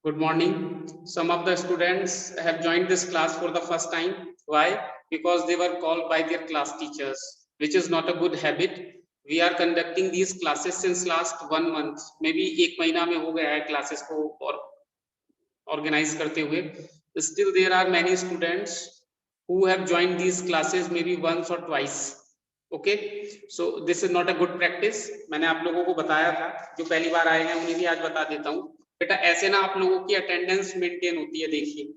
Good morning. Some of the students have joined this class for the first time. Why? Because they were called by their class teachers, which is not a good habit. We are conducting these classes since last 1 month. Maybe एक महीना में हो गया है classes को और organize करते हुए. Still there are many students who have joined these classes maybe once or twice. Okay, so this is not a good practice. मैंने आप लोगों को बताया था, जो पहली बार आए हैं उन्हें भी आज बता देता हूँ. बेटा ऐसे ना आप लोगों की अटेंडेंस मेंटेन होती है. देखिए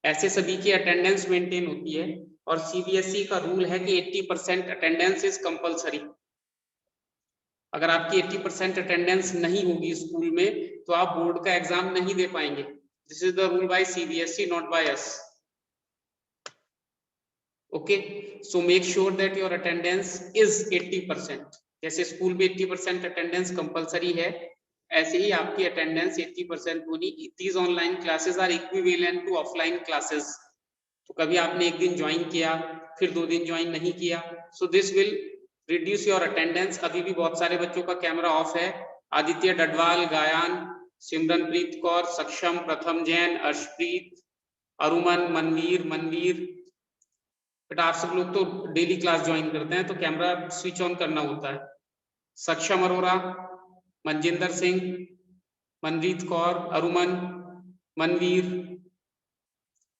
ऐसे सभी की अटेंडेंस मेंटेन होती है और सीबीएसई का रूल है कि 80% अटेंडेंस इज कंपलसरी. अगर आपकी 80% अटेंडेंस नहीं होगी स्कूल में तो आप बोर्ड का एग्जाम नहीं दे पाएंगे. This is the rule by CBSE, not by us. Okay, so make sure that your attendance is 80%. जैसे स्कूल में 80% अटेंडेंस कंपलसरी है, ऐसे ही आपकी अटेंडेंस 80% होनी. These online classes are equivalent to offline classes. तो कभी आपने एक दिन ज्वाइन किया फिर 2 दिन ज्वाइन नहीं किया, so this will reduce your attendance. अभी भी बहुत सारे बच्चों का कैमरा ऑफ है. आदित्य डडवाल, गायन, सिमरनप्रीत कौर, सक्षम, प्रथम जैन, अर्शप्रीत, अरुमन, मनवीर. बेटा आप सब लोग तो डेली क्लास ज्वाइन करते हैं तो कैमरा स्विच ऑन करना होता है. सक्षम अरोरा, मनजिंदर सिंह, मनरीत कौर, अरुमन, मनवीर.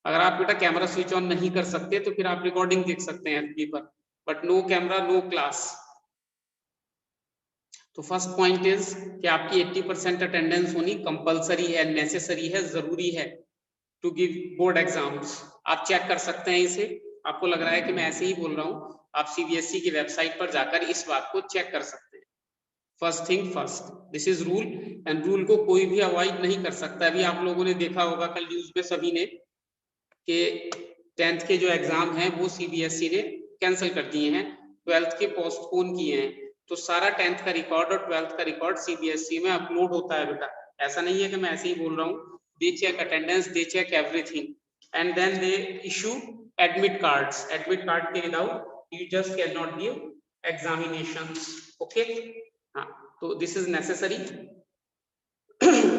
अगर आप बेटा कैमरा स्विच ऑन नहीं कर सकते तो फिर आप रिकॉर्डिंग देख सकते हैं एफबी पर, but no camera no class. तो फर्स्ट पॉइंट इज कि आपकी 80% अटेंडेंस होनी कंपलसरी है, नेसेसरी है, जरूरी है टू गिव बोर्ड एग्जाम्स. आप चेक कर सकते हैं इसे. आपको लग रहा है कि मैं ऐसे ही बोल रहा हूं, आप सीबीएसई की वेबसाइट पर जाकर इस बात को चेक कर सकते हैं. First thing first, this is rule and rule को कोई भी अवॉइड नहीं कर सकता. अभी आप लोगों ने देखा होगा कल न्यूज में सभी ने कि 10th के जो एग्जाम हैं वो सीबीएसई ने कैंसिल कर दिए हैं, 12th के पोस्टपोन किए हैं. तो सारा 10th का रिकॉर्ड और 12th का रिकॉर्ड सीबीएसई में अपलोड होता है बेटा. ऐसा नहीं है कि मैं ऐसे ही बोल रहा हूँ. They check attendance, they check everything and then they issue admit cards. Admit card के without you just can not give examinations. Okay, हाँ, तो दिस इज नेसेसरी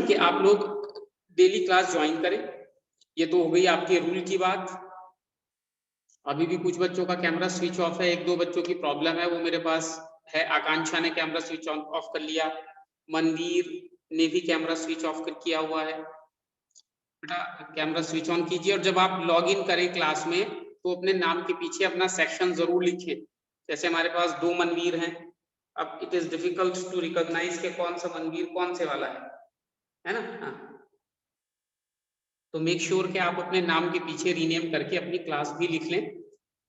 कि आप लोग डेली क्लास ज्वाइन करें. ये तो हो गई आपके रूल की बात. अभी भी कुछ बच्चों का कैमरा स्विच ऑफ है, 1-2 बच्चों की प्रॉब्लम है, वो मेरे पास है. आकांक्षा ने कैमरा स्विच ऑफ कर लिया, मनवीर ने भी कैमरा स्विच ऑफ किया हुआ है. बेटा कैमरा स्विच ऑन कीजिए और जब आप लॉग इन करें क्लास में तो अपने नाम के पीछे अपना सेक्शन जरूर लिखें. जैसे हमारे पास 2 मनवीर हैं. अब it is difficult to recognize के कौन सा मनवीर कौन से वाला है ना. हाँ, तो मेक श्योर कि आप अपने नाम के पीछे रीनेम करके अपनी क्लास भी लिख लें.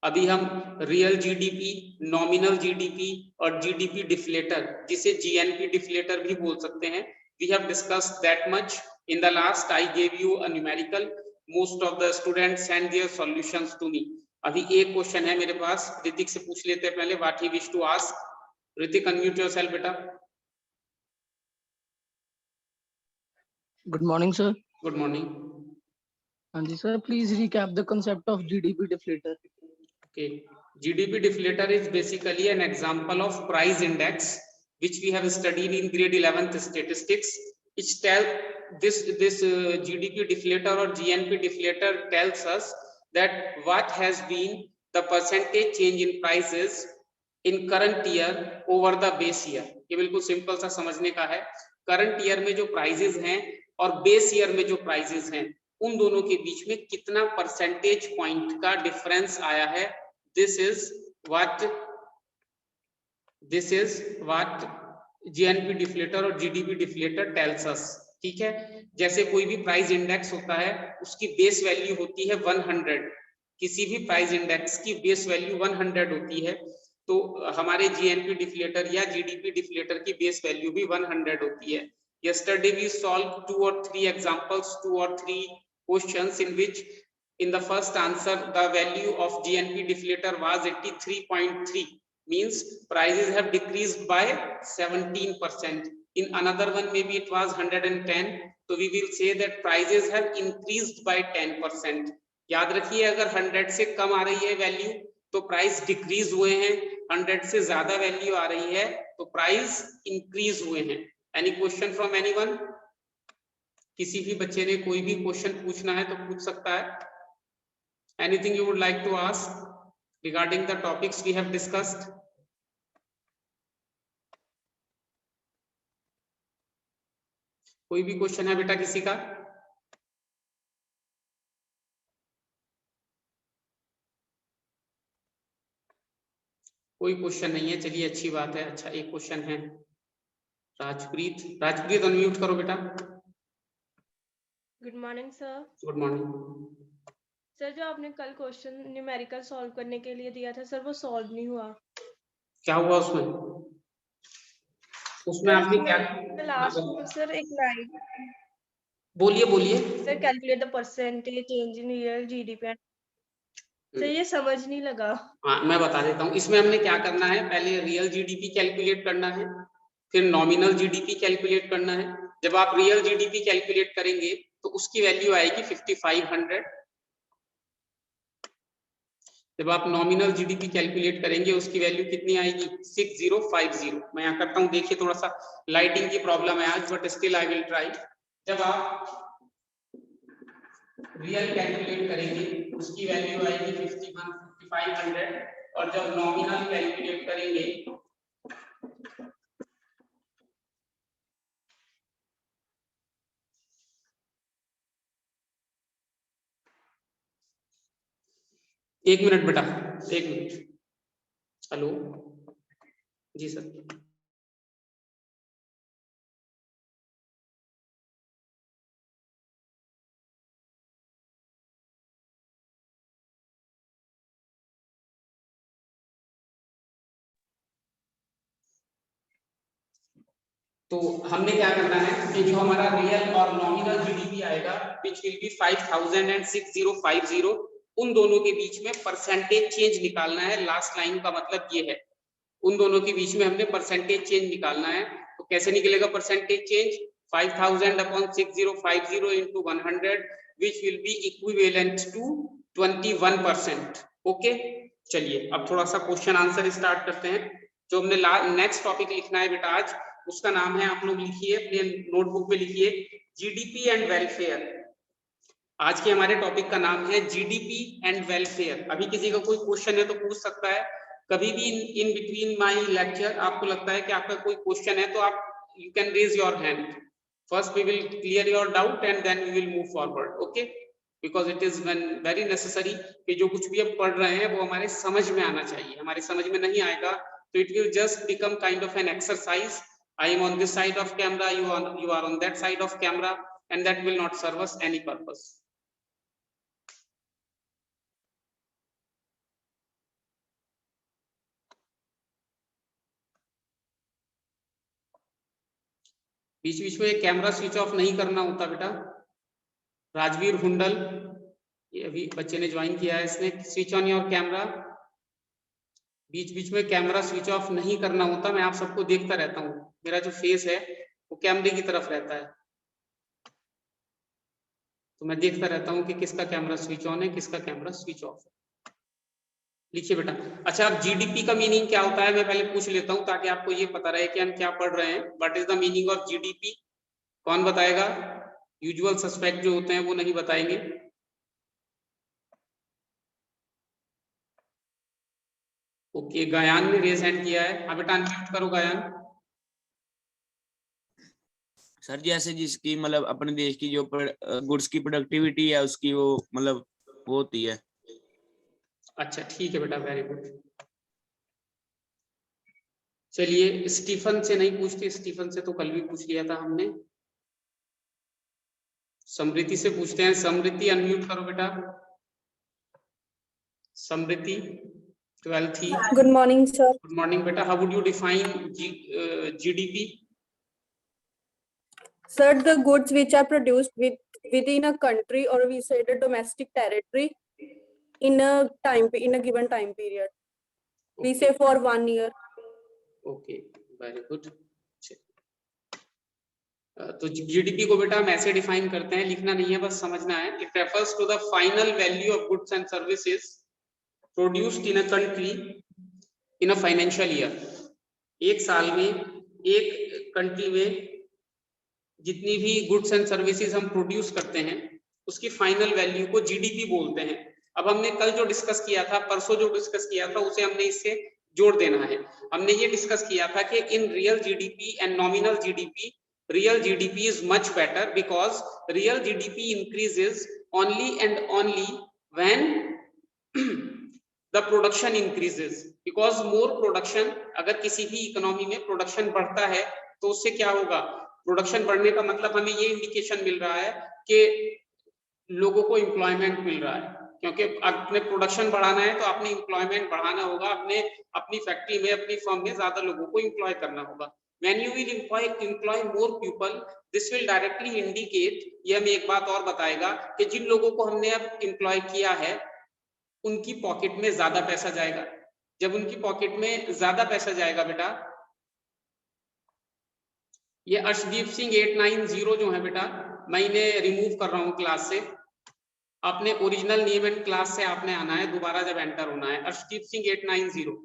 अभी हम रियल जीडीपी, नॉमिनल जीडीपी और जीडीपी डिफ्लेटर, जिसे जीएनपी डिफ्लेटर भी बोल सकते हैं, we have discussed that much in the last. I gave you a numerical. Most of the students send their solutions to me. अभी एक क्वेश्चन है मेरे पास, ऋतिक से पूछ लेते हैं पहले. What he wish to ask. Hrithik unmute yourself बेटा. Good morning, sir. Good morning. And sir, please recap the concept of GDP deflator. Okay, GDP deflator is basically an example of price index which we have studied in grade 11th statistics. It this GDP deflator or GNP deflator tells us that what has been the percentage change in prices in current year over the base year. ये बिल्कुल simple सा समझने का है. Current year में जो prices हैं और बेस ईयर में जो प्राइजेस हैं उन दोनों के बीच में कितना परसेंटेज पॉइंट का डिफरेंस आया है. This is what GNP deflator और जीडीपी डिफ्लेटर टेल्स अस. ठीक है, जैसे कोई भी प्राइस इंडेक्स होता है उसकी बेस वैल्यू होती है 100. किसी भी प्राइस इंडेक्स की बेस वैल्यू 100 होती है. तो हमारे जीएनपी डिफ्लेटर या जीडीपी डिफ्लेटर की बेस वैल्यू भी 100 होती है. Yesterday we solved 2 or 3 examples, 2 or 3 questions in which in the first answer the value of GNP deflator was 83.3, means prices have decreased by 17%. In another one maybe it was 110, so we will say that prices have increased by 10%. याद रखिए अगर 100 से कम आ रही है value तो price decrease हुए हैं, 100 से ज्यादा वैल्यू आ रही है तो प्राइस इंक्रीज हुए हैं. Any question from anyone? किसी भी बच्चे ने कोई भी क्वेश्चन पूछना है तो पूछ सकता है। Anything you would like to ask regarding the topics we have discussed? कोई भी क्वेश्चन है बेटा किसी का? कोई क्वेश्चन नहीं है, चलिए अच्छी बात है। अच्छा एक क्वेश्चन है, राजप्रीत। राजप्रीत अनम्यूट करो बेटा। Good morning sir. Good morning. Sir जो आपने कल क्वेश्चन न्यूमेरिकल सॉल्व करने के लिए दिया था सर, वो सॉल्व नहीं हुआ। क्या हुआ उसमें? उसमें आपने क्या? लास्ट में सर एक लाइन, बोलिए बोलिए। Sir calculate the percentage change in real GDP. Sir ये समझ नहीं लगा। हाँ मैं बता देता हूँ। इसमें हमने क्या करना है, पहले रियल जीडीपी कैलकुलेट करना है, फिर नॉमिनल जीडीपी कैलकुलेट करना है। जब आप रियल जीडीपी कैलकुलेट करेंगे तो उसकी वैल्यू आएगी 5500। जब आप नॉमिनल जीडीपी कैलकुलेट करेंगे उसकी वैल्यू कितनी आएगी? 6050। मैं यहाँ करता हूँ, देखिए थोड़ा सा लाइटिंग की प्रॉब्लम है आज, but still I will try. जब आप रियल कैलकुलेट करेंगे उसकी वैल्यू आएगी 5500, और जब नॉमिनल कैलकुलेट करेंगे एक मिनट बेटा, एक मिनट। हेलो जी सर। तो हमने क्या करना है कि जो हमारा रियल और नॉमिनल जीडीपी आएगा विच विल बी 5000 एंड 6050, उन दोनों के बीच में परसेंटेज चेंज निकालना है। लास्ट लाइन का मतलब ये है, उन दोनों के बीच में हमने परसेंटेज चेंज निकालना है। तो कैसे निकलेगा percentage change? 5000 upon 6050 into 100 which will be equivalent to 21%। Okay चलिए अब थोड़ा सा क्वेश्चन आंसर स्टार्ट करते हैं। जो हमने नेक्स्ट टॉपिक लिखना है बेटा आज, उसका नाम है, आप लोग लिखिए अपने नोटबुक में लिखिए, जीडीपी एंड वेलफेयर। आज के हमारे टॉपिक का नाम है जीडीपी एंड वेलफेयर। अभी किसी का कोई क्वेश्चन है तो पूछ सकता है। कभी भी इन बिटवीन माय लेक्चर आपको लगता है कि आपका कोई क्वेश्चन है तो आप you can raise your hand. First we will clear your doubt and then we will move forward. Okay, because it is very necessary कि जो कुछ भी हम पढ़ रहे हैं वो हमारे समझ में आना चाहिए। हमारे समझ में नहीं आएगा तो it will just become kind of an exercise. I am on this side of camera, you are on that side of camera, and that will not serve us any purpose. बीच बीच में कैमरा स्विच ऑफ नहीं करना होता बेटा। राजवीर हुंडल, ये अभी बच्चे ने join किया है, इसने स्विच ऑन योर कैमरा। बीच बीच में कैमरा स्विच ऑफ नहीं करना होता। मैं आप सबको देखता रहता हूँ, मेरा जो फेस है वो कैमरे की तरफ रहता है, तो मैं देखता रहता हूँ कि किसका कैमरा स्विच ऑन है किसका कैमरा स्विच ऑफ है। लिखिए बेटा। अच्छा अब जीडीपी का मीनिंग क्या होता है मैं पहले पूछ लेता हूँ ताकि आपको ये पता रहे कि हम क्या पढ़ रहे हैं। What is the meaning of GDP? कौन बताएगा? यूजुअल सस्पेक्ट जो होते हैं वो नहीं बताएंगे। ओके, गायन ने रेज हैंड किया है। अब बेटा अनम्यूट करो गायन। सर जैसे जिसकी मतलब अपने देश की जो गुड्स की प्रोडक्टिविटी है उसकी वो मतलब वो होती है। अच्छा ठीक है बेटा, वेरी गुड। चलिए स्टीफन से नहीं पूछते, स्टीफन से तो कल भी पूछ लिया था हमने। समृति से पूछते हैं। समृति अनम्यूट करो बेटा। समृति 12th ही। Good morning, sir. Good morning बेटा। How would you define GDP? Sir, the goods which are produced within a country, or we say the domestic territory, in a given time period. We say for 1 year. Okay very good. तो GDP को बेटा हम ऐसे define करते हैं, लिखना नहीं है बस समझना है। It refers to the final value of goods and services produced in a country in a financial year. एक साल में एक कंट्री में जितनी भी गुड्स एंड सर्विसेज हम प्रोड्यूस करते हैं उसकी फाइनल वैल्यू को जीडीपी बोलते हैं। अब हमने कल जो डिस्कस किया था, परसों जो डिस्कस किया था, उसे हमने इससे जोड़ देना है। हमने ये डिस्कस किया था कि in real GDP and nominal GDP, real GDP is much better because real GDP increases only and only when the production increases, because more production, अगर किसी भी इकोनॉमी में प्रोडक्शन बढ़ता है तो उससे क्या होगा, प्रोडक्शन बढ़ने का मतलब हमें ये इंडिकेशन मिल रहा है कि लोगों को एम्प्लॉयमेंट मिल रहा है, क्योंकि अपने प्रोडक्शन बढ़ाना है तो अपनी एम्प्लॉयमेंट बढ़ाना होगा, अपनी फैक्ट्री में, अपनी फर्म में ज्यादा लोगों को एम्प्लॉय करना होगा। When you will employ more people, this will directly indicate, ये हमें एक बात और बताएगा कि जिन लोगों को हमने अब एम्प्लॉय किया है उनकी पॉकेट में ज्यादा पैसा जाएगा। जब उनकी पॉकेट में ज्यादा पैसा जाएगा बेटा, ये अर्शदीप सिंह 890 जो है बेटा, मैं इन्हें रिमूव कर रहा हूँ क्लास से। आपने ओरिजिनल नेम एंड क्लास से आपने आना है, दोबारा जब एंटर होना है। अर्शदीप सिंह 890,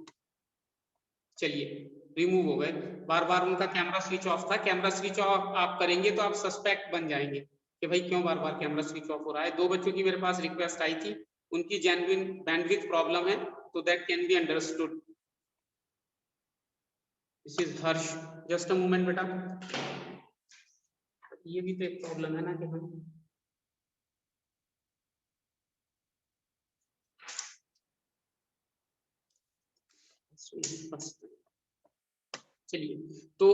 चलिए रिमूव हो गए। बार बार उनका कैमरा स्विच ऑफ था, कैमरा स्विच ऑफ आप करेंगे तो आप सस्पेक्ट बन जाएंगे कि भाई क्यों बार बार कैमरा स्विच ऑफ हो रहा है। 2 बच्चों की मेरे पास रिक्वेस्ट आई थी, उनकी जेन्युइन बैंडविड्थ प्रॉब्लम है, तो that can be understood. This is Harsh, just a moment बेटा, ये भी तो एक प्रॉब्लम है ना कि हम चलिए, तो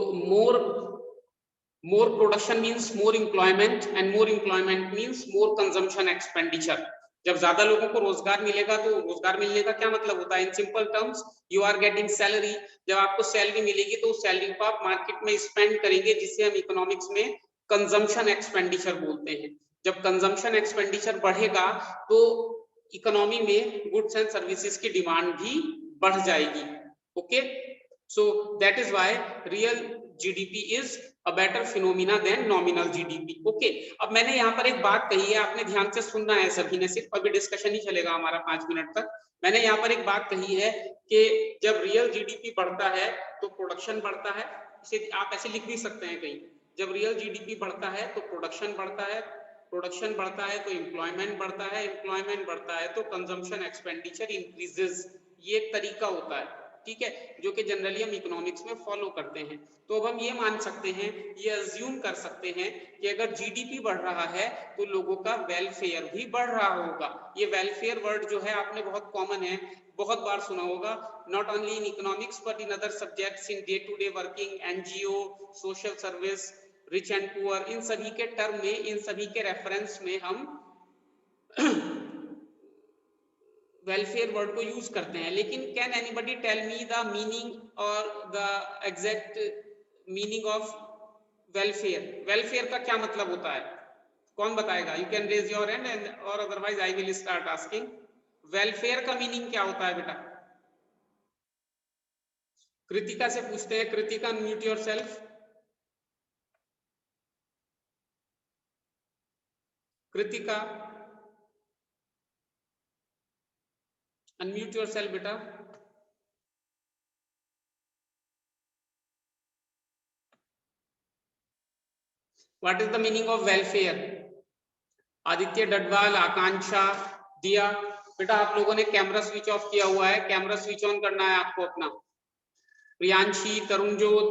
more production means more employment and more employment means more consumption expenditure। जब ज्यादा लोगों को रोजगार मिलेगा तो रोजगार मिलने का क्या मतलब होता है, in simple terms you are getting salary. जब आपको सैलरी मिलेगी तो उस सैलरी को आप मार्केट में स्पेंड करेंगे, जिसे हम इकोनॉमिक्स में कंजम्पशन एक्सपेंडिचर बोलते हैं। जब कंजम्पशन एक्सपेंडिचर बढ़ेगा तो इकोनॉमी में गुड्स एंड सर्विसेज की डिमांड भी बढ़ जाएगी। Okay, so that is why real GDP is a better phenomena than nominal GDP। okay, अब मैंने यहाँ पर एक बात कही है, आपने ध्यान से सुनना है सभी ने, सिर्फ अभी डिस्कशन ही चलेगा हमारा 5 मिनट तक। मैंने यहाँ पर एक बात कही है कि जब रियल जीडीपी बढ़ता है तो प्रोडक्शन बढ़ता है, इसे आप ऐसे लिख भी सकते हैं कहीं, जब रियल जीडीपी बढ़ता है तो प्रोडक्शन बढ़ता है, प्रोडक्शन बढ़ता है तो एम्प्लॉयमेंट बढ़ता है, एम्प्लॉयमेंट बढ़ता है तो कंजम्पशन एक्सपेंडिचर इंक्रीजेस। ये एक तरीका होता है, ठीक है, जो कि जनरली हम इकोनॉमिक्स में फॉलो करते हैं। तो अब हम ये मान सकते हैं, ये अज्यूम कर सकते हैं कि अगर जीडीपी बढ़ रहा है तो लोगों का वेलफेयर भी बढ़ रहा होगा। ये वेलफेयर वर्ड जो है आपने बहुत कॉमन है, बहुत बार सुना होगा, not only in economics but in other subjects, in day to day working, NGO, social service, rich and poor, in सभी के टर्म में, इन सभी के रेफरेंस में हम वेलफेयर वर्ड को यूज करते हैं। लेकिन can anybody tell me the meaning or the exact meaning of welfare? Welfare का क्या मतलब होता है, कौन बताएगा? You can raise your hand and or otherwise I will start asking. Welfare का मीनिंग क्या होता है बेटा? कृतिका से पूछते हैं, Kritika unmute yourself. Kritika unmute yourself बेटा। What is the meaning of welfare? Aditya Dadwal, Akanksha, Diya, बेटा आप लोगों ने कैमरा स्विच ऑफ किया हुआ है, कैमरा स्विच ऑन करना है आपको अपना। प्रियांशी, तरुणजोत,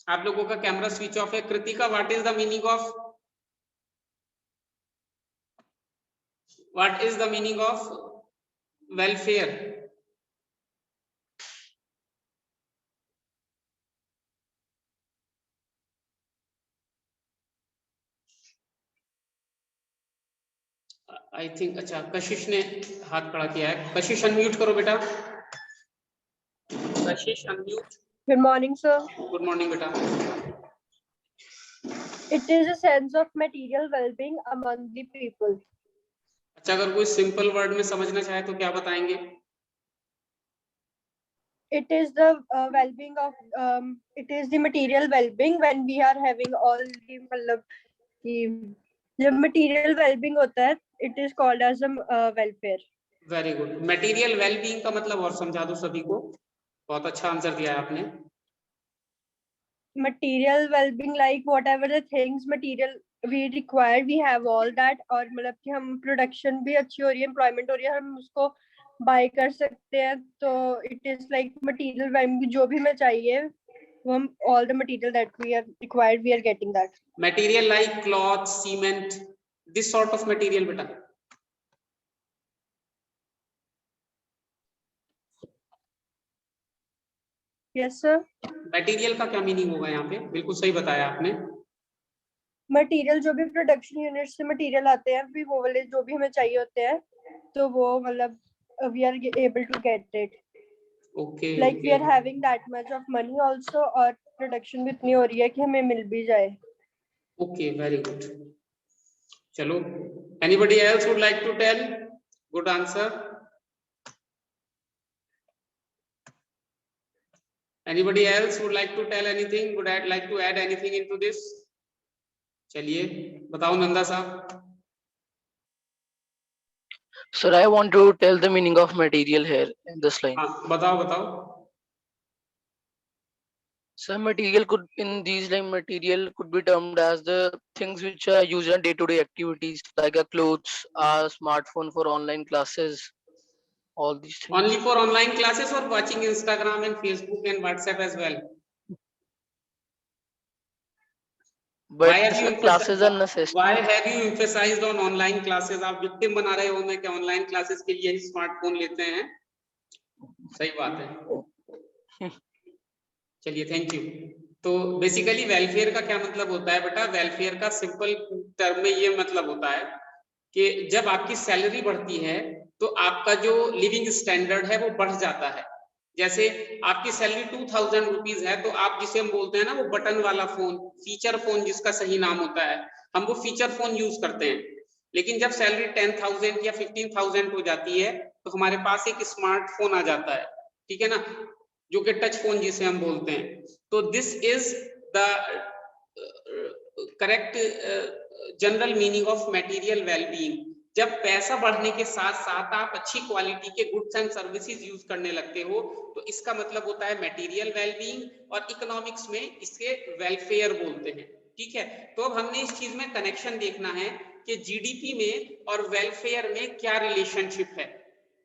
आप लोगों का कैमरा स्विच ऑफ है। Kritika, what is the meaning of, what is the meaning of welfare? I think, अच्छा कशिश ने हाथ खड़ा किया है, कशिश अनम्यूट करो बेटा। कशिश unmute. Good morning, sir. Good morning बेटा। It is a sense of material well-being among the people. अच्छा, अगर कोई सिंपल वर्ड में समझना चाहे तो क्या बताएंगे? It is the well-being of it is the material well-being when we are having all the मतलब कि जब material well-being होता है, it is called as a welfare. Very good. Material wellbeing का मतलब और समझा दो सभी को। बहुत अच्छा आंसर दिया है आपने। material well-being, like whatever the things material we require, we have all that, और मतलब कि हम production भी अच्छी हो रही है, employment हो रही है, हम उसको buy कर सकते हैं, तो it is like material well-being, जो भी हमें चाहिए वो हम all the material that we are required, we are getting that. Material like cloth, cement, this sort of material बेटा. Yes sir. Material का क्या मीनिंग होगा यहाँ पे? बिल्कुल सही बताया आपने. मटेरियल जो भी प्रोडक्शन यूनिट से मटेरियल आते हैं, भी वो वाले जो भी हमें चाहिए होते हैं, तो वो मतलब we are able to get it. Okay. Like we are having that much of money also, और प्रोडक्शन भी इतनी हो रही है कि हमें मिल भी जाए. Okay, very good. चलो. Anybody else would like to tell? Good answer. Anybody else would like to tell anything? Would like to add anything into this? चलिए बताओ नंदा साहब. Sir, I want to tell the meaning of material here in this line. हाँ बताओ बताओ. So material could, in these line, material could be termed as the things which are used in day-to-day activities, like a clothes, a smartphone for online classes, all these things. Only for online classes or watching Instagram and Facebook and WhatsApp as well? But Why have you classes are necessary. Why have you emphasized on online classes? आप victim बना रहे हो मैं कि online classes के लिए ही smartphone लेते हैं. सही बात है. चलिए थैंक यू. तो बेसिकली वेलफेयर का क्या मतलब होता है बेटा? वेलफेयर का सिंपल टर्म में ये मतलब होता है कि जब आपकी सैलरी बढ़ती है तो आपका जो लिविंग स्टैंडर्ड है वो बढ़ जाता है. जैसे आपकी सैलरी 2000 रुपीज है, तो आप जिसे हम बोलते हैं ना वो बटन वाला फोन, फीचर फोन जिसका सही नाम होता है, हम वो फीचर फोन यूज करते हैं. लेकिन जब सैलरी 10,000 या 15,000 हो जाती है तो हमारे पास एक स्मार्टफोन आ जाता है, ठीक है ना, जो कि टच फोन जिसे हम बोलते हैं. तो this is the correct general meaning of material wellbeing. जब पैसा बढ़ने के साथ साथ आप अच्छी क्वालिटी के गुड्स एंड सर्विसेज यूज करने लगते हो तो इसका मतलब होता है मटेरियल वेलबीइंग, और इकोनॉमिक्स में इसके वेलफेयर बोलते हैं. ठीक है, तो अब हमने इस चीज में कनेक्शन देखना है कि जीडीपी में और वेलफेयर में क्या रिलेशनशिप है.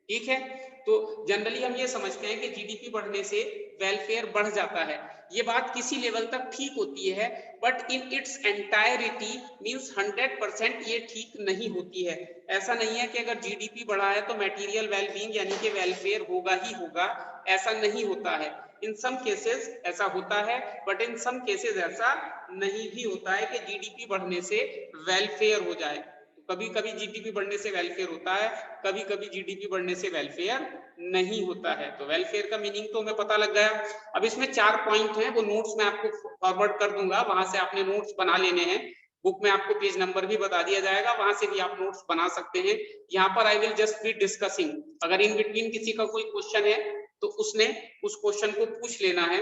ठीक है, तो जनरली हम ये समझते हैं कि जीडीपी बढ़ने से वेलफेयर बढ़ जाता है. ये बात किसी लेवल तक ठीक होती है, but in its entirety means 100% ये ठीक नहीं होती है. ऐसा नहीं है कि अगर जीडीपी बढ़ा है तो मटेरियल वेलबीइंग यानी कि वेलफेयर होगा ही होगा, ऐसा नहीं होता है. इन सम केसेस ऐसा होता है, बट इन सम केसेस ऐसा नहीं भी होता है कि जीडीपी बढ़ने से वेलफेयर हो जाए. कभी कभी जीडीपी बढ़ने से वेलफेयर होता है, कभी कभी जीडीपी बढ़ने से वेलफेयर नहीं होता है. तो वेलफेयर का मीनिंग तो हमें पता लग गया. अब इसमें 4 पॉइंट हैं, वो नोट्स में आपको फॉरवर्ड कर दूंगा, वहां से आपने नोट्स बना लेने हैं. बुक में आपको पेज नंबर भी बता दिया जाएगा, वहां से भी आप नोट्स बना सकते हैं. यहाँ पर I will just be discussing. अगर इन बिटवीन किसी का कोई क्वेश्चन है तो उसने उस क्वेश्चन को पूछ लेना है,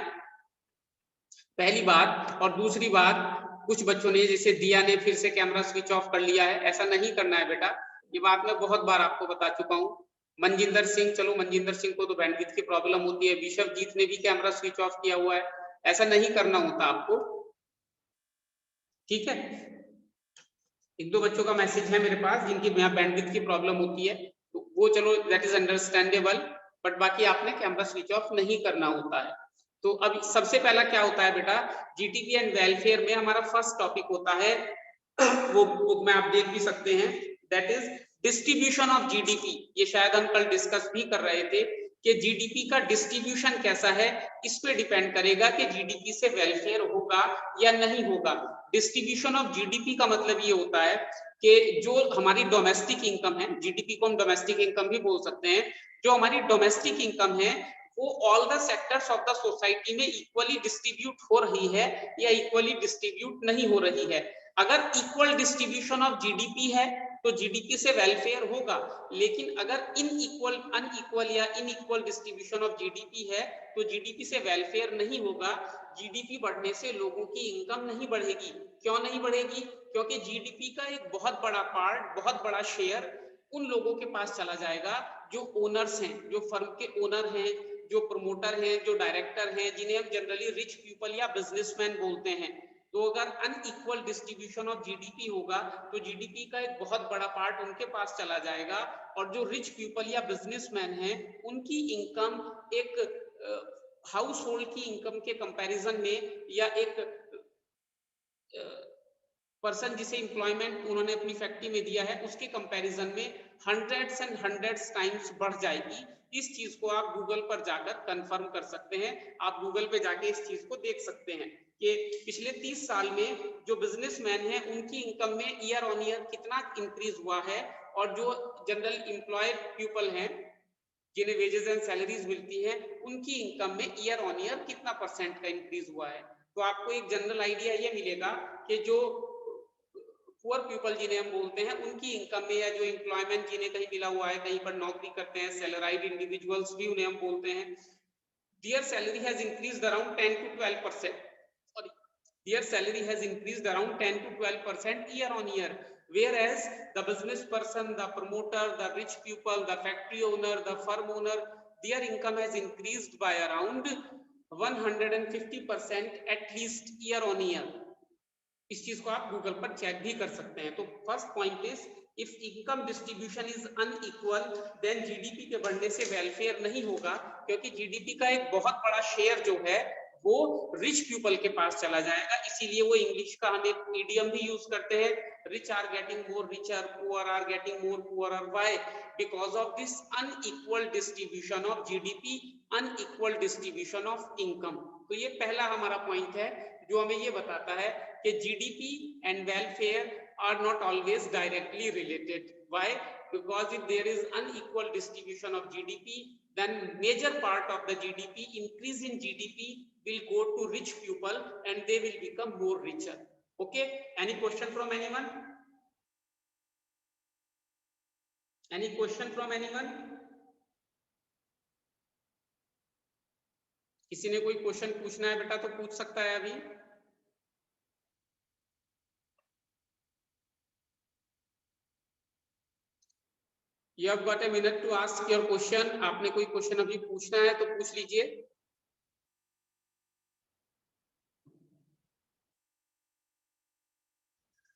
पहली बात. और दूसरी बात, कुछ बच्चों ने जैसे दिया ने फिर से कैमरा स्विच ऑफ कर लिया है, ऐसा नहीं करना है बेटा. ये बात मैं बहुत बार आपको बता चुका हूँ. मनजिंदर सिंह, चलो मनजिंदर सिंह को तो बैंडविड्थ की प्रॉब्लम होती है, विश्वजीत ने भी कैमरा स्विच ऑफ किया हुआ है, ऐसा नहीं करना होता आपको. ठीक है, 1-2 बच्चों का मैसेज है मेरे पास जिनकी यहाँ बैंडविड्थ की प्रॉब्लम होती है, तो वो चलो दैट इज अंडरस्टैंडेबल, बट बाकी आपने कैमरा स्विच ऑफ नहीं करना होता है. तो अब सबसे पहला क्या होता है बेटा, जीडीपी एंड वेलफेयर में हमारा फर्स्ट टॉपिक होता है, वो बुक में आप देख भी सकते हैं, that is distribution of GDP. ये शायद अंकल डिस्कस भी कर रहे थे कि जीडीपी का डिस्ट्रीब्यूशन कैसा है, इस पे डिपेंड करेगा कि जीडीपी से वेलफेयर होगा या नहीं होगा. डिस्ट्रीब्यूशन ऑफ जीडीपी का मतलब ये होता है कि जो हमारी डोमेस्टिक इनकम है, जीडीपी को हम डोमेस्टिक इनकम भी बोल सकते हैं, जो हमारी डोमेस्टिक इनकम है वो all the sectors of the society में इक्वली डिस्ट्रीब्यूट हो रही है या इक्वली डिस्ट्रीब्यूट नहीं हो रही है. अगर इक्वल डिस्ट्रीब्यूशन ऑफ जीडीपी है तो जीडीपी से वेलफेयर होगा, लेकिन अगर अनइक्वल या इनइक्वल डिस्ट्रीब्यूशन ऑफ जीडीपी है तो जीडीपी से वेलफेयर नहीं होगा. जीडीपी बढ़ने से लोगों की इनकम नहीं बढ़ेगी. क्यों नहीं बढ़ेगी? क्योंकि जीडीपी का एक बहुत बड़ा पार्ट, बहुत बड़ा शेयर उन लोगों के पास चला जाएगा जो ओनर्स हैं, जो फर्म के ओनर हैं, जो प्रमोटर हैं, जो डायरेक्टर हैं, जिन्हें हम जनरली रिच पीपल या बिजनेसमैन बोलते हैं, तो अगर अनइक्वल डिस्ट्रीब्यूशन ऑफ जीडीपी होगा तो जीडीपी का एक बहुत बड़ा पार्ट उनके पास चला जाएगा, और जो रिच पीपल या बिजनेसमैन हैं उनकी इनकम एक हाउस होल्ड की इनकम के कंपैरिजन में, या एक पर्सन जिसे एम्प्लॉयमेंट उन्होंने अपनी फैक्ट्री में दिया है उसके कंपैरिजन में हंड्रेड्स एंड हंड्रेड्स टाइम्स बढ़ जाएगी। इस चीज को आप गूगल पर जाकर कंफर्म कर सकते हैं, आप गूगल पे जाके इस चीज को देख सकते हैं कि पिछले 30 साल में जो बिजनेसमैन हैं उनकी इनकम में ईयर ऑन ईयर कितना इंक्रीज हुआ है, और जो जनरल एम्प्लॉयड पीपल हैं जिन्हें वेजेस एंड सैलरीज मिलती हैं उनकी इनकम में ईयर ऑन ईयर कितना परसेंट का इंक्रीज हुआ है। तो आपको एक जनरल आइडिया ये मिलेगा कि जो पुअर पीपल जिन्हें हम बोलते हैं उनकी इनकम में, या जो एम्प्लॉयमेंट जिन्हें कहीं मिला हुआ है, कहीं पर नौकरी करते हैं, सैलराइड इंडिविजुअल्स भी उन्हें हम बोलते हैं, their salary has increased around 10 to 12%. Sorry, their salary has increased around 10 to 12% year on year, whereas the business person, the promoter, the rich people, the factory owner, the firm owner, their income has increased by around 150% at least year on year. इस चीज को आप Google पर check भी कर सकते हैं। तो first point is, if income distribution is unequal then GDP के बढ़ने से वेलफेयर नहीं होगा, क्योंकि जीडीपी का एक बहुत बड़ा शेयर जो है वो रिच पीपल के पास चला जाएगा। इसीलिए वो इंग्लिश का हम एक मीडियम भी यूज करते हैं, rich are getting more richer, poor are getting more poorer. Why? Because of this unequal distribution of GDP, unequal distribution of income. तो ये पहला हमारा पॉइंट है जो हमें ये बताता है कि GDP and welfare are not always directly related. Why? Because if there is unequal distribution of GDP, then major part of the GDP, increase in GDP will go to rich people and they will become more richer. Okay? Any question from anyone? Any question from anyone? किसी ने कोई question पूछना है बेटा तो पूछ सकता है अभी। You have got a minute to ask your question. आपने कोई क्वेश्चन अभी पूछना है तो पूछ लीजिए।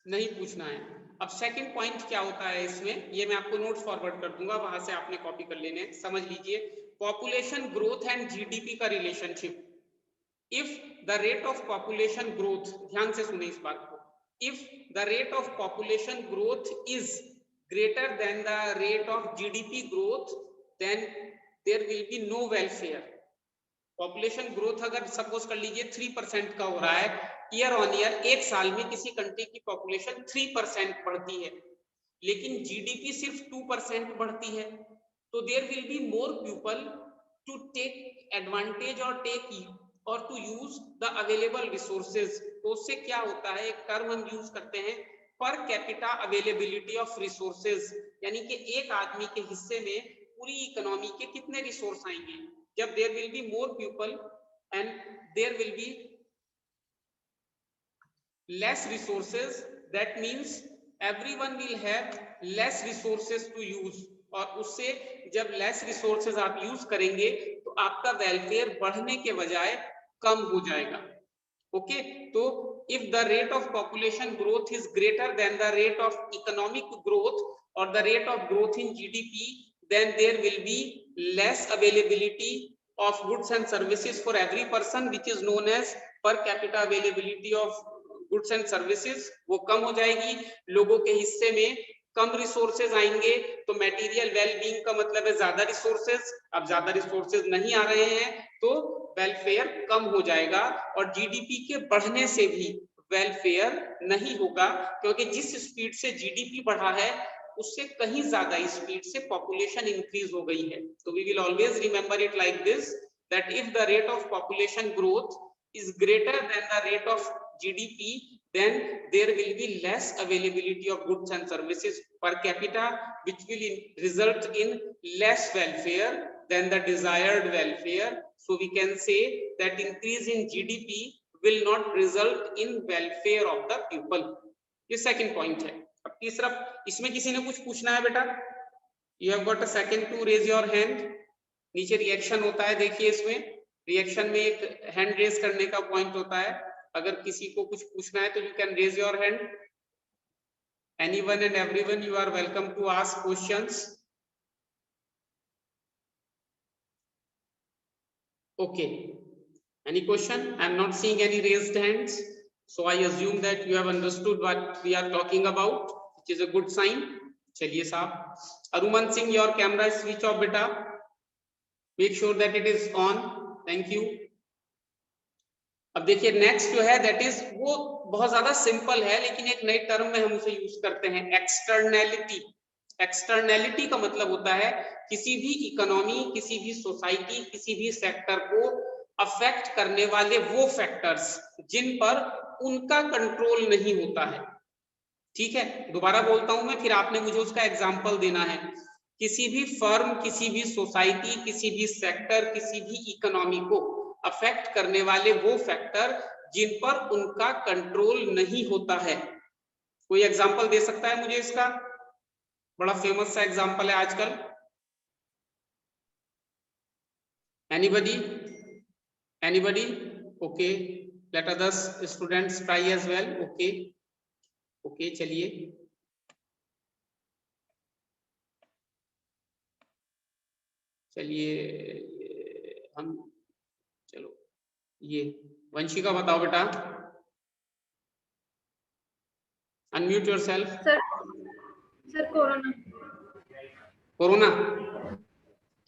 नहीं पूछना है। अब सेकंड पॉइंट क्या होता है इसमें, ये मैं आपको नोट फॉरवर्ड कर दूंगा, वहां से आपने कॉपी कर लेने। समझ लीजिए, पॉपुलेशन ग्रोथ एंड जीडीपी का relationship. If the rate of population growth, ध्यान से सुने इस बात को, if the rate of population growth is greater than the rate of GDP growth, then there will be no welfare. Population growth अगर suppose कर लीजिए 3% का हो रहा है ईयर ऑन ईयर, एक साल में किसी कंट्री की पॉपुलेशन 3% बढ़ती है, लेकिन जीडीपी सिर्फ 2% बढ़ती है, तो there will be more people to take advantage और और to use the available resources. तो उससे क्या होता है, एक टर्म हम यूज करते हैं, per capita availability of resources, यानी कि एक आदमी के हिस्से में पूरी इकोनॉमी के कितने रिसोर्स आएंगे। जब there will be more people and there will be less resources, that means everyone will have less resources to use, और उससे जब लेस रिसोर्सेज आप यूज करेंगे तो आपका वेलफेयर बढ़ने के बजाय कम हो जाएगा। ओके, तो if the rate of population growth is greater than the rate of economic growth or the rate of growth in GDP, then there will be less availability of goods and services for every person, which is known as per capita availability of goods and services, वो कम हो जाएगी, लोगों के हिस्से में कम resources आएंगे, तो material wellbeing का मतलब है ज्यादा रिसोर्सेज। अब ज्यादा रिसोर्सेज नहीं आ रहे हैं तो वेलफेयर कम हो जाएगा, और जीडीपी के बढ़ने से भी वेलफेयर नहीं होगा, क्योंकि जिस स्पीड से जीडीपी बढ़ा है उससे कहीं ज्यादा स्पीड से पॉपुलेशन इंक्रीज हो गई है। तो we will always remember it like this, that if the rate of population growth is greater than the rate of GDP, then there will be less availability of goods and services per capita, which will result in less welfare than the desired welfare. So we can say that increase in GDP will not result in welfare of the people. ये second point है। अब तीसरा, इसमें किसी ने कुछ पूछना है बेटा? You have got a second to raise your hand. नीचे रिएक्शन होता है, देखिए इसमें रिएक्शन में एक हैंड रेज करने का पॉइंट होता है, अगर किसी को कुछ पूछना है तो you can raise your hand, anyone and everyone, you are welcome to ask questions. Okay, any question? I am not seeing any raised hands, so I assume that you have understood what we are talking about, which is a good sign. चलिए साहब, अरुमन Singh, your camera is switch off बेटा, make sure that it is on, thank you. अब देखिए next जो है that is, वो बहुत ज्यादा सिंपल है लेकिन एक नई टर्म में हम उसे यूज करते हैं, एक्सटर्नैलिटी। एक्सटर्नैलिटी का मतलब होता है किसी भी इकोनॉमी, किसी भी सोसाइटी, किसी भी सेक्टर को अफेक्ट करने वाले वो फैक्टर्स जिन पर उनका कंट्रोल नहीं होता है। ठीक है, दोबारा बोलता हूं मैं, फिर आपने मुझे उसका एग्जांपल देना है। किसी भी फर्म, किसी भी सोसाइटी, किसी भी सेक्टर, किसी भी इकोनॉमी को अफेक्ट करने वाले वो फैक्टर जिन पर उनका कंट्रोल नहीं होता है। कोई एग्जांपल दे सकता है मुझे इसका? बड़ा फेमस सा एग्जांपल है आजकल, anybody? Anybody? Okay, let others students try as well. Okay okay, चलिए चलिए हम, चलो ये वंशिका बताओ बेटा, unmute yourself. Sir corona. Corona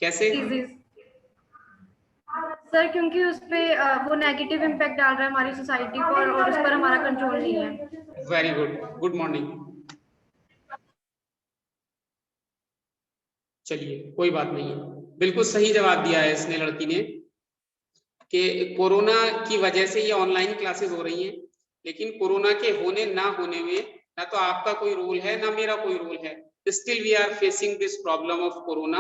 कैसे? सर क्योंकि उस पे वो नेगेटिव इम्पैक्ट डाल रहा है हमारी सोसाइटी पर और उस पर हमारा कंट्रोल नहीं है। Very good, good morning. चलिए कोई बात नहीं है, बिल्कुल सही जवाब दिया है इसने, लड़की ने, कि कोरोना की वजह से ये ऑनलाइन क्लासेस हो रही हैं, लेकिन कोरोना के होने ना होने में ना तो आपका कोई रोल है ना मेरा कोई रोल है। Still we are facing this problem of corona,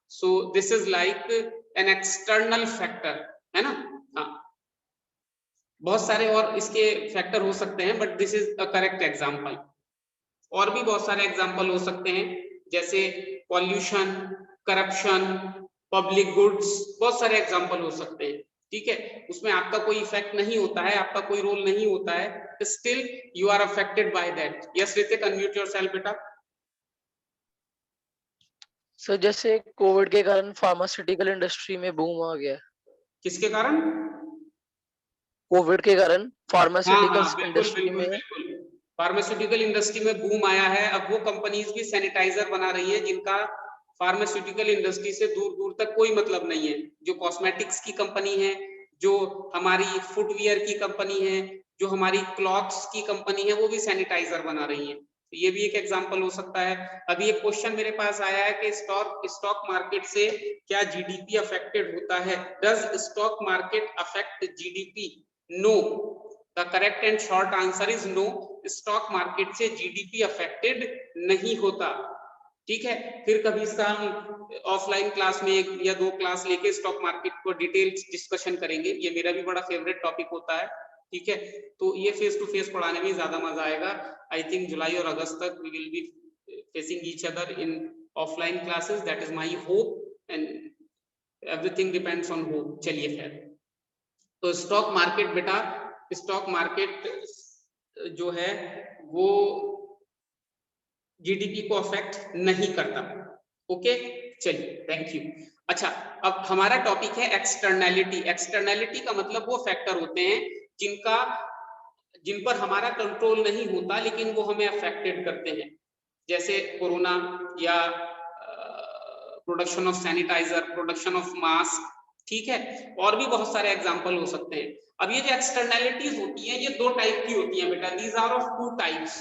so this is like an external factor, है ना? हाँ, बहुत सारे और इसके फैक्टर हो सकते हैं, but this is a correct example. और भी बहुत सारे एग्जांपल हो सकते हैं, जैसे पॉल्यूशन, करप्शन, पब्लिक गुड्स, बहुत सारे एग्जांपल हो सकते हैं। ठीक है, उसमें आपका कोई इफेक्ट नहीं होता है, आपका कोई रोल नहीं होता है, still you are affected by that. Yes Hrithik, unmute yourself बेटा। सर जैसे कोविड के कारण फार्मास्यूटिकल इंडस्ट्री में बूम आ गया। किसके कारण? कोविड के कारण फार्मास्यूटिकल बिल्कुल इंडस्ट्री बिल्कुल में। बिल्कुल, फार्मास्यूटिकल इंडस्ट्री में बूम आया है। अब वो कंपनीज भी सैनिटाइजर बना रही है जिनका फार्मास्यूटिकल इंडस्ट्री से दूर दूर तक कोई मतलब नहीं है। जो कॉस्मेटिक्स की कंपनी है, जो हमारी फुटवियर की कंपनी है, जो हमारी क्लॉथ्स की कंपनी है, वो भी सैनिटाइजर बना रही है। तो ये भी एक एग्जांपल हो सकता है। अभी एक क्वेश्चन मेरे पास आया है कि स्टॉक मार्केट से क्या जीडीपी अफेक्टेड होता है? Does stock market affect GDP? No, the correct and short answer is no. Stock market से जीडीपी अफेक्टेड नहीं होता। ठीक है, फिर कभी इसका हम ऑफलाइन क्लास में 1 या 2 क्लास लेके स्टॉक मार्केट को डिटेल डिस्कशन करेंगे, ये मेरा भी बड़ा फेवरेट टॉपिक होता है। ठीक है, तो ये फेस टू फेस पढ़ाने में ज्यादा मजा आएगा। आई थिंक जुलाई और अगस्त तक we will be facing each other in offline classes, that is my hope and everything depends on hope. चलिए खैर, तो स्टॉक मार्केट बेटा, स्टॉक मार्केट जो है वो जीडीपी को अफेक्ट नहीं करता। ओके, चलिए थैंक यू। अच्छा, अब हमारा टॉपिक है एक्सटर्नैलिटी। एक्सटर्नैलिटी का मतलब वो फैक्टर होते हैं जिन पर हमारा कंट्रोल नहीं होता लेकिन वो हमें अफेक्टेड करते हैं, जैसे कोरोना या production of sanitiser, production of mask. ठीक है, और भी बहुत सारे एग्जांपल हो सकते हैं। अब ये जो एक्सटर्नैलिटीज होती हैं, ये 2 टाइप की होती हैं बेटा, these are of 2 types,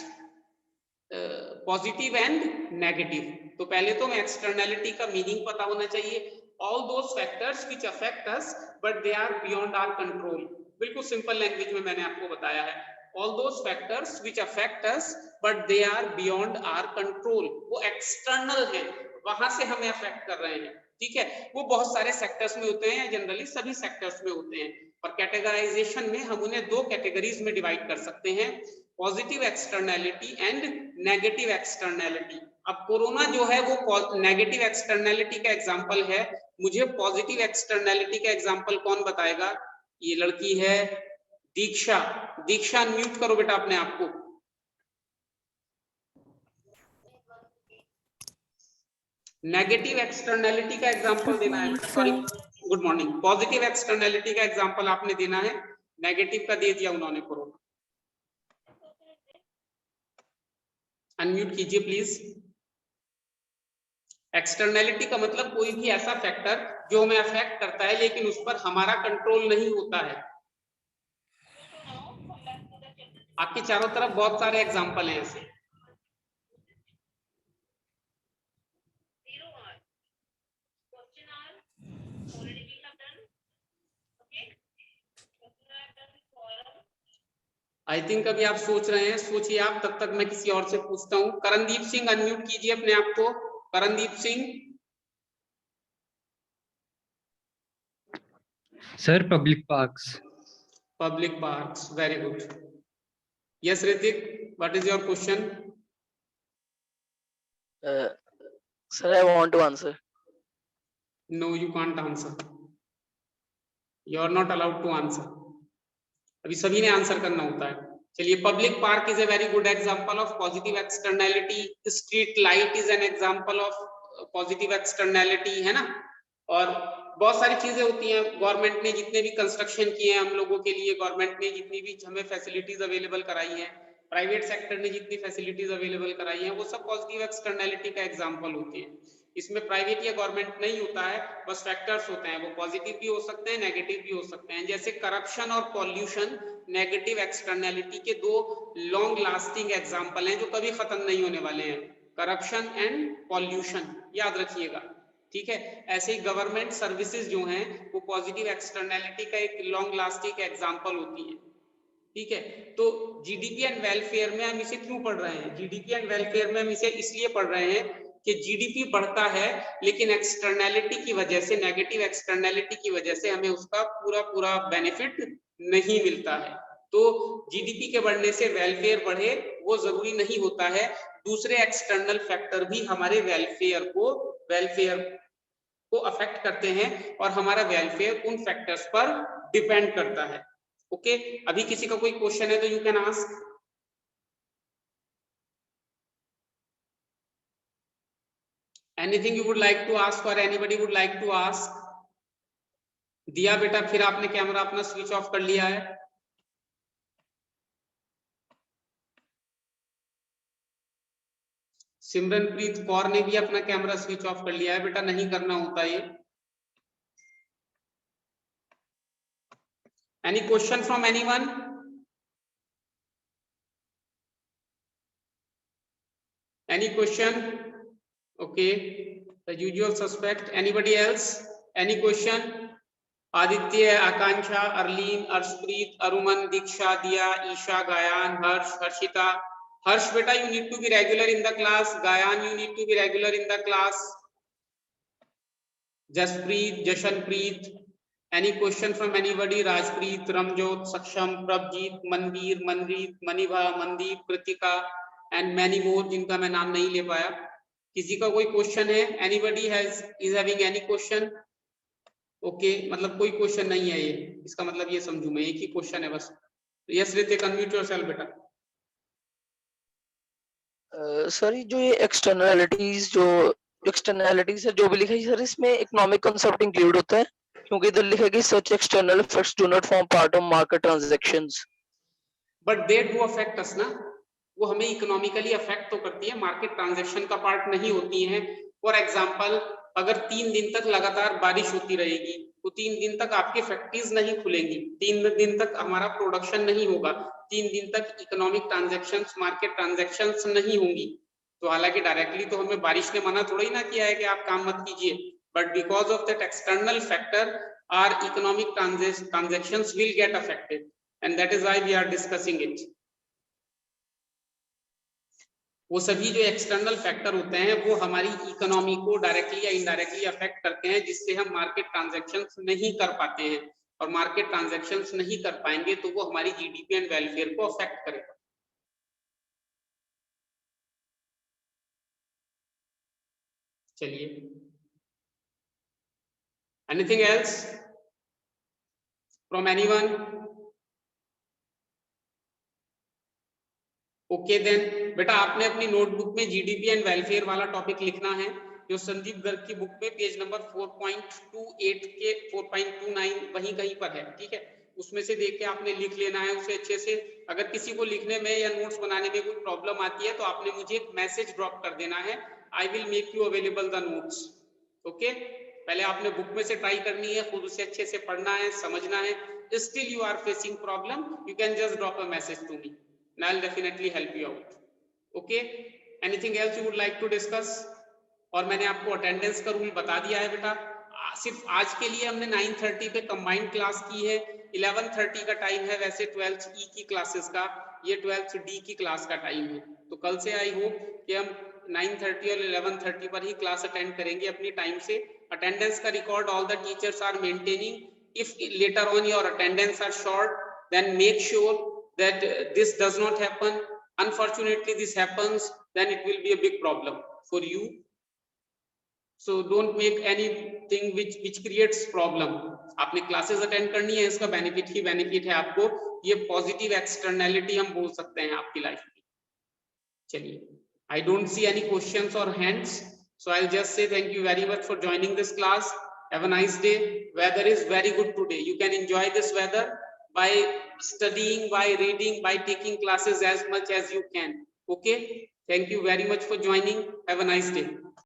positive and negative. तो पहले तो हमें एक्सटर्नैलिटी का मीनिंग पता होना चाहिए। All those factors which affect us but they are beyond our control. बिल्कुल सिंपल लैंग्वेज में मैंने आपको बताया है, all those factors which affect us but they are beyond our control. वो एक्सटर्नल है, वहां से हमें अफेक्ट कर रहे हैं। ठीक है, वो बहुत सारे सेक्टर्स में होते हैं, जनरली सभी सेक्टर्स में होते हैं, और कैटेगराइजेशन में हम उन्हें 2 कैटेगरीज में डिवाइड कर सकते हैं, positive externality and negative externality. अब कोरोना जो है वो नेगेटिव एक्सटर्नैलिटी का एग्जांपल है, मुझे पॉजिटिव एक्सटर्नैलिटी का एग्जांपल कौन बताएगा? ये लड़की है दीक्षा। दीक्षा अनम्यूट करो बेटा अपने आप को। नेगेटिव एक्सटर्नैलिटी का एग्जांपल देना है बेटा, sorry good morning. Positive externality का एग्जांपल आपने देना है, नेगेटिव का दे दिया उन्होंने कोरोना। अनम्यूट कीजिए प्लीज। एक्सटर्नैलिटी का मतलब कोई भी ऐसा फैक्टर जो हमें अफेक्ट करता है लेकिन उस पर हमारा कंट्रोल नहीं होता है। आपके चारों तरफ बहुत सारे एग्जांपल हैं ऐसे। आई थिंक अभी आप सोच रहे हैं, सोचिए आप, तब तक मैं किसी और से पूछता हूँ। करणदीप सिंह अनम्यूट कीजिए अपने आप को। Karandeep Singh. Sir public parks. Public parks, very good. Yes Hrithik, what is your question? Sir, I want to answer. No you can't answer, you are not allowed to answer. अभी सभी ने आंसर करना होता है। चलिए, public park is a very good example of positive externality. Street light is an example of positive externality, है ना। और बहुत सारी चीजें होती हैं, गवर्नमेंट ने जितने भी कंस्ट्रक्शन किए हैं हम लोगों के लिए, गवर्नमेंट ने जितनी भी हमें फैसिलिटीज अवेलेबल कराई हैं, प्राइवेट सेक्टर ने जितनी फैसिलिटीज अवेलेबल कराई हैं, वो सब पॉजिटिव एक्सटर्नैलिटी का एग्जांपल होती है। इसमें प्राइवेट या गवर्नमेंट नहीं होता है, बस फैक्टर्स होते हैं। वो पॉजिटिव भी हो सकते हैं, नेगेटिव भी हो सकते हैं। जैसे करप्शन और पॉल्यूशन नेगेटिव एक्सटर्नैलिटी के दो लॉन्ग लास्टिंग एग्जांपल हैं जो कभी खत्म नहीं होने वाले हैं। करप्शन एंड पॉल्यूशन, याद रखिएगा, ठीक है। ऐसे ही गवर्नमेंट सर्विसेज जो हैं वो पॉजिटिव एक्सटर्नैलिटी का एक लॉन्ग लास्टिंग एग्जांपल होती है, ठीक है। तो जीडीपी एंड वेलफेयर में हम इसे क्यों पढ़ रहे हैं? जीडीपी एंड वेलफेयर में हम इसे इसलिए पढ़ रहे हैं कि जीडीपी बढ़ता है लेकिन एक्सटर्नैलिटी की वजह से, नेगेटिव एक्सटर्नैलिटी की वजह से हमें उसका पूरा बेनिफिट नहीं मिलता है। तो जीडीपी के बढ़ने से वेलफेयर बढ़े वो जरूरी नहीं होता है। दूसरे एक्सटर्नल फैक्टर भी हमारे वेलफेयर को अफेक्ट करते हैं और हमारा वेलफेयर उन फैक्टर्स पर डिपेंड करता है। ओके, अभी किसी का कोई क्वेश्चन है तो you can ask. Anything you would like to ask or anybody would like to ask? दिया बेटा, फिर आपने कैमरा अपना स्विच ऑफ कर लिया है। सिमरनप्रीत कौर ने भी अपना कैमरा स्विच ऑफ कर लिया है। बेटा नहीं करना होता ये। Any question from anyone? Any question? Okay, the usual suspect. Anybody else? Any question? Aditya, Akanksha, Arlene, Arshpreet, अरुमन, दीक्षा, दिया, ईशा, गायान, हर्ष, हर्षिता। हर्ष बेटा, you need to be regular in the class. गायान, you need to be regular in the class. Jasprit, Jashanpreet. Any question from anybody? Rajpreet, रमजोत, सक्षम, Prabhjeet, Manveer, मनरीत, मनीभा, Mandeep, Kritika and many more जिनका मैं नाम नहीं ले पाया। किसी का कोई क्वेश्चन है? Anybody is having any question? Okay, मतलब कोई क्वेश्चन नहीं है ये, इसका मतलब ये समझू मैं, एक ही क्वेश्चन है बस। यस ऋतिक, अनम्यूट योरसेल्फ बेटा। सर जो ये एक्सटर्नैलिटीज है जो भी लिखा है सर, इसमें इकोनॉमिक कंसेप्ट इंक्लूड होता है? क्योंकि इधर लिखा है कि such external effects do not form part of market transactions. But they do affect us ना, वो हमें इकोनॉमिकली अफेक्ट तो करती है, मार्केट ट्रांजैक्शन का पार्ट नहीं होती है। फॉर एग्जांपल, अगर 3 दिन तक लगातार बारिश होती रहेगी तो 3 दिन तक आपकी फैक्ट्रीज नहीं खुलेंगी, 3 दिन तक हमारा प्रोडक्शन नहीं होगा, 3 दिन तक इकोनॉमिक ट्रांजैक्शंस, मार्केट ट्रांजैक्शंस नहीं होंगी। तो हालांकि डायरेक्टली तो हमें बारिश ने मना थोड़ी ना किया है कि आप काम मत कीजिए, but because of that external factor our economic transactions will get affected and that is why we are discussing it. वो सभी जो एक्सटर्नल फैक्टर होते हैं वो हमारी इकोनॉमी को डायरेक्टली या इनडायरेक्टली अफेक्ट करते हैं, जिससे हम मार्केट ट्रांजैक्शंस नहीं कर पाते हैं, और मार्केट ट्रांजैक्शंस नहीं कर पाएंगे तो वो हमारी जीडीपी एंड वेलफेयर को अफेक्ट करेगा। चलिए, anything else from anyone? Okay then बेटा, आपने अपनी नोटबुक में जीडीपी एंड वेलफेयर वाला टॉपिक लिखना है, जो संदीप गर्ग की बुक में पेज नंबर 4.28 के 4.29 वहीं कहीं पर है, ठीक है, उसमें से देख के आपने लिख लेना है उसे अच्छे से। अगर किसी को लिखने में या नोट्स बनाने में कोई प्रॉब्लम आती है तो आपने मुझे एक मैसेज ड्रॉप कर देना है, I will make you available the notes. Okay, पहले आपने बुक में से ट्राई करनी है, खुद उसे अच्छे से पढ़ना है, समझना है। Still you are facing problem, you can just drop a message to me, I'll definitely help you out. Okay, anything else you would like to discuss? और मैंने आपको अटेंडेंस का रूल बता दिया है बेटा। सिर्फ आज के लिए हमने 9:30 पे कंबाइंड क्लास की है, 11:30 का टाइम है वैसे 12th E की क्लासेस का, ये 12th D की क्लास का टाइम है। तो कल से आई होप कि हम 9:30 और 11:30 पर ही क्लास अटेंड करेंगे अपनी टाइम से। अटेंडेंस का record all the teachers are maintaining. If later on your attendance are short, then make sure that this does not happen. Unfortunately this happens, then it will be a big problem for you, so don't make anything which creates problem. आपने classes attend करनी है, इसका benefit ही benefit है आपको, ये positive externality हम बोल सकते हैं आपकी लाइफ में। चलिए, I don't see any questions or hands, so I'll just say thank you very much for joining this class. Have a nice day. Weather is very good today, you can enjoy this weather by studying, by reading, by taking classes as much as you can. Okay, thank you very much for joining. Have a nice day.